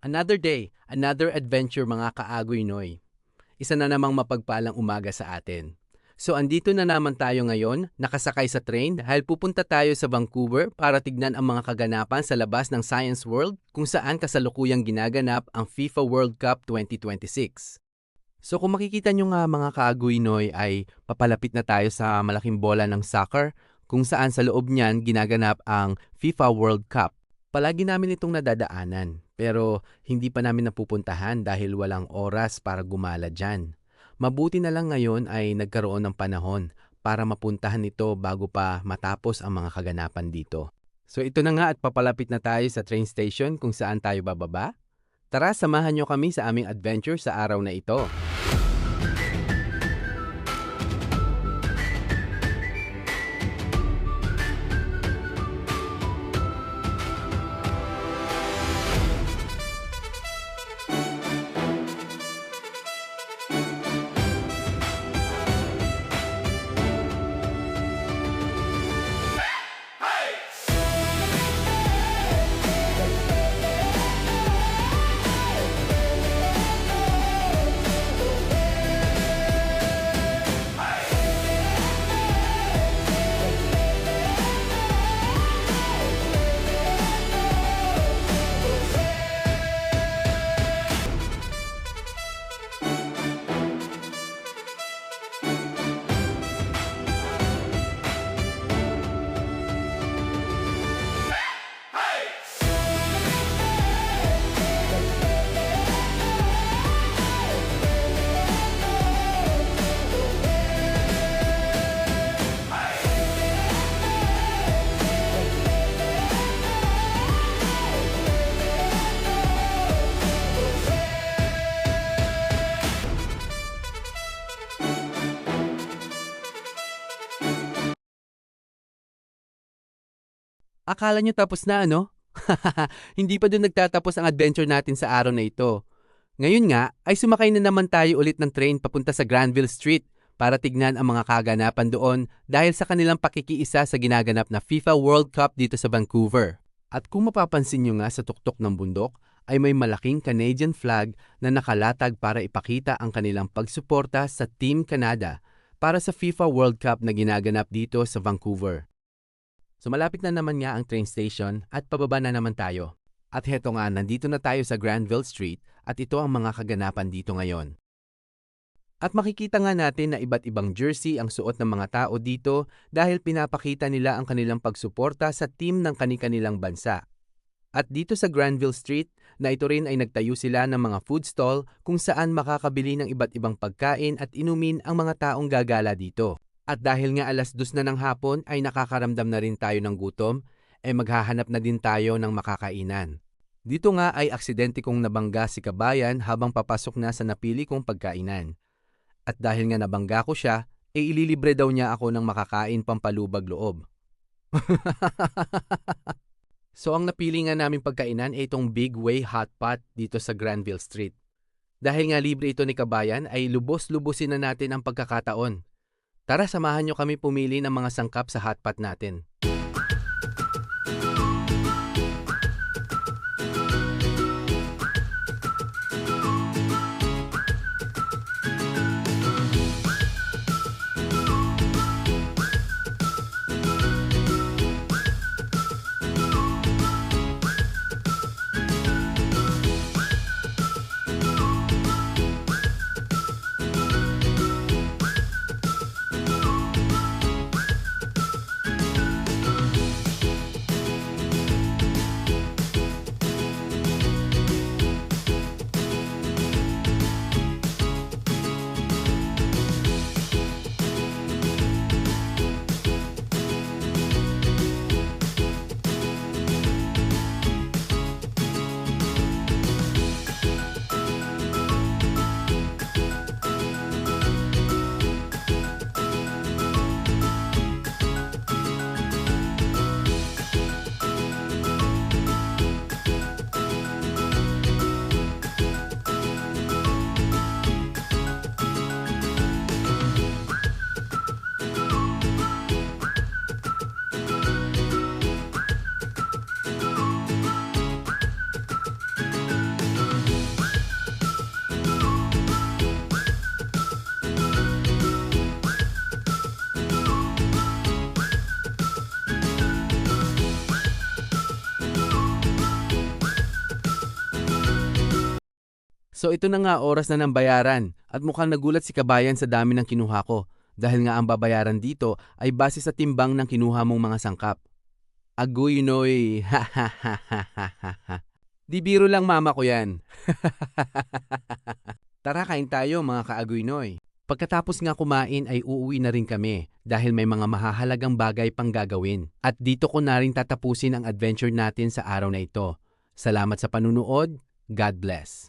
Another day, another adventure mga kaagoy Noy. Isa na namang mapagpalang umaga sa atin. So andito na naman tayo ngayon, nakasakay sa train dahil pupunta tayo sa Vancouver para tignan ang mga kaganapan sa labas ng Science World kung saan kasalukuyang ginaganap ang FIFA World Cup 2026. So kung makikita nyo nga mga kaagoy Noy ay papalapit na tayo sa malaking bola ng soccer kung saan sa loob niyan ginaganap ang FIFA World Cup. Palagi namin itong nadadaanan pero hindi pa namin napupuntahan dahil walang oras para gumala dyan. Mabuti na lang ngayon ay nagkaroon ng panahon para mapuntahan ito bago pa matapos ang mga kaganapan dito. So ito na nga at papalapit na tayo sa train station kung saan tayo bababa. Tara, samahan nyo kami sa aming adventure sa araw na ito. Akala nyo tapos na ano? Hindi pa doon nagtatapos ang adventure natin sa araw na ito. Ngayon nga ay sumakay na naman tayo ulit ng train papunta sa Granville Street para tignan ang mga kaganapan doon dahil sa kanilang pakikiisa sa ginaganap na FIFA World Cup dito sa Vancouver. At kung mapapansin nyo nga sa tuktok ng bundok ay may malaking Canadian flag na nakalatag para ipakita ang kanilang pagsuporta sa Team Canada para sa FIFA World Cup na ginaganap dito sa Vancouver. So malapit na naman nga ang train station at pababa na naman tayo. At heto nga, nandito na tayo sa Granville Street at ito ang mga kaganapan dito ngayon. At makikita nga natin na iba't ibang jersey ang suot ng mga tao dito dahil pinapakita nila ang kanilang pagsuporta sa team ng kani-kanilang bansa. At dito sa Granville Street na ito rin ay nagtayo sila ng mga food stall kung saan makakabili ng iba't ibang pagkain at inumin ang mga taong gagala dito. At dahil nga 2:00 na ng hapon ay nakakaramdam na rin tayo ng gutom, ay maghahanap na din tayo ng makakainan. Dito nga ay aksidente kong nabangga si Kabayan habang papasok na sa napili kong pagkainan. At dahil nga nabangga ko siya, ay ililibre daw niya ako ng makakain pampalubag loob. So ang napili nga naming pagkainan ay itong Big Way Hot Pot dito sa Granville Street. Dahil nga libre ito ni Kabayan ay lubos-lubusin na natin ang pagkakataon. Tara, samahan nyo kami pumili ng mga sangkap sa hotpot natin. So ito na nga oras na ng bayaran at mukhang nagulat si kabayan sa dami ng kinuha ko dahil nga ang babayaran dito ay base sa timbang ng kinuha mong mga sangkap. Agoy noy, ha ha ha ha ha ha ha. Di biro lang mama ko yan. Tara kain tayo mga kaagoy noy. Pagkatapos nga kumain ay uuwi na rin kami dahil may mga mahahalagang bagay pang gagawin. At dito ko na rin tatapusin ang adventure natin sa araw na ito. Salamat sa panunood. God bless.